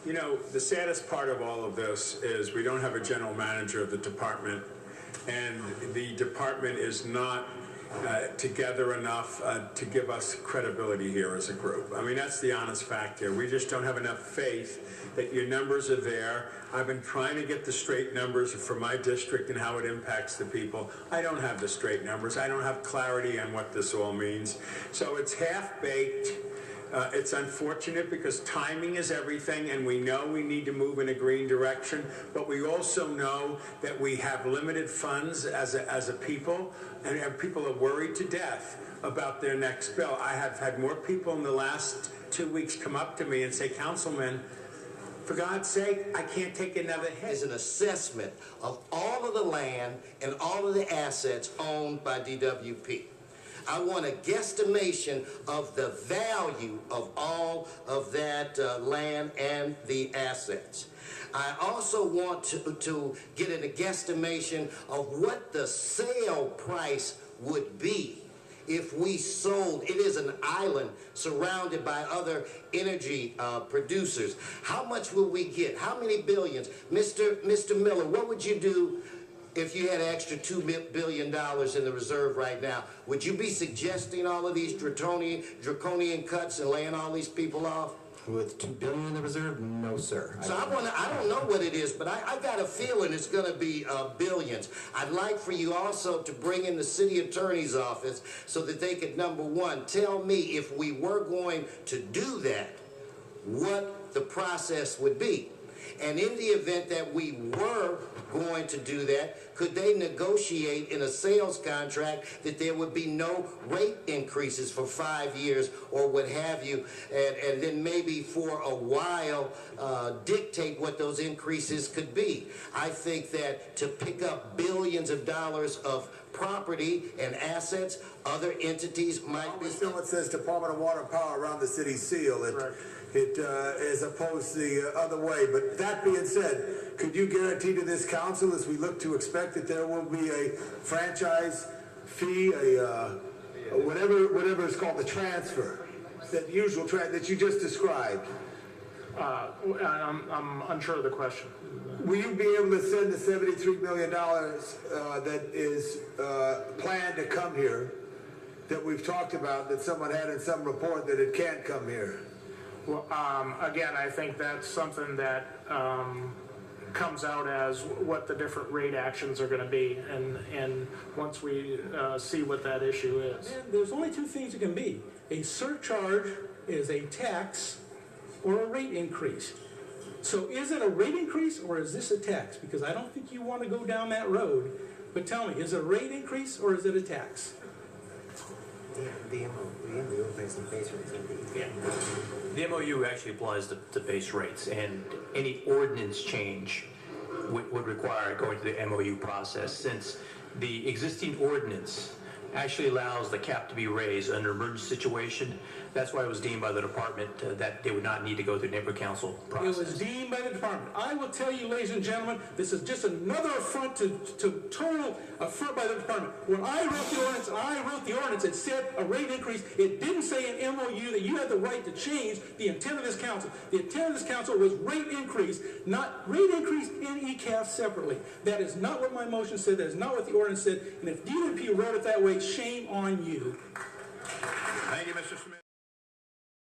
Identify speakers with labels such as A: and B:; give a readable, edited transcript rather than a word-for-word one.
A: You know, the saddest part of all of this is we don't have a general manager of the department, and the department is not together enough to give us credibility here as a group. I mean, that's the honest fact here. We just don't have enough faith that your numbers are there. I've been trying to get the straight numbers for my district and how it impacts the people. I don't have the straight numbers. I don't have clarity on what this all means. So it's half-baked. It's unfortunate because timing is everything, and we know we need to move in a green direction, but we also know that we have limited funds as a people, and people are worried to death about their next bill. I have had more people in the last 2 weeks come up to me and say, Councilman, for God's sake, I can't take another hit.
B: Is an assessment of all of the land and all of the assets owned by DWP. I want a guesstimation of the value of all of that land and the assets. I also want to get a guesstimation of what the sale price would be if we sold. It is an island surrounded by other energy producers. How much will we get? How many billions? Mr. Miller, what would you do if you had an extra $2 billion in the reserve right now? Would you be suggesting all of these draconian cuts and laying all these people off?
C: With $2 billion in the reserve? No, sir.
B: So I don't know what it is, but I got a feeling it's going to be billions. I'd like for you also to bring in the city attorney's office so that they could, number one, tell me if we were going to do that, what the process would be. And in the event that we were going to do that, could they negotiate in a sales contract that there would be no rate increases for 5 years or what have you, and then maybe for a while dictate what those increases could be? I think that to pick up billions of dollars of property and assets, other entities might be...
D: Still, it says Department of Water and Power around the city seal. As opposed to the other way. But that being said, could you guarantee to this council, as we look to expect, that there will be a franchise fee, whatever is called the transfer, that usual that you just described?
E: I'm unsure of the question.
D: Will you be able to send the $73 million that is planned to come here, that we've talked about, that someone had in some report that it can't come here?
E: Well, again, I think that's something that comes out as what the different rate actions are going to be, and once we see what that issue is.
F: And there's only two things it can be. A surcharge is a tax or a rate increase. So is it a rate increase or is this a tax? Because I don't think you want to go down that road. But tell me, is it a rate increase or is it a tax?
C: The MOU pays the base rates indeed.
G: Yeah. The MOU actually applies to base rates, and any ordinance change would require going through the MOU process, since the existing ordinance actually allows the cap to be raised under emergency situation. That's why it was deemed by the department that they would not need to go through the neighborhood council process.
F: It was deemed by the department. I will tell you, ladies and gentlemen, this is just another affront to total affront by the department. When I wrote the ordinance, it said a rate increase. It didn't say in MOU that you had the right to change the intent of this council. The intent of this council was rate increase, not rate increase in ECAF separately. That is not what my motion said. That is not what the ordinance said. And if DWP wrote it that way, shame on you.
A: Thank you, Mr. Smith.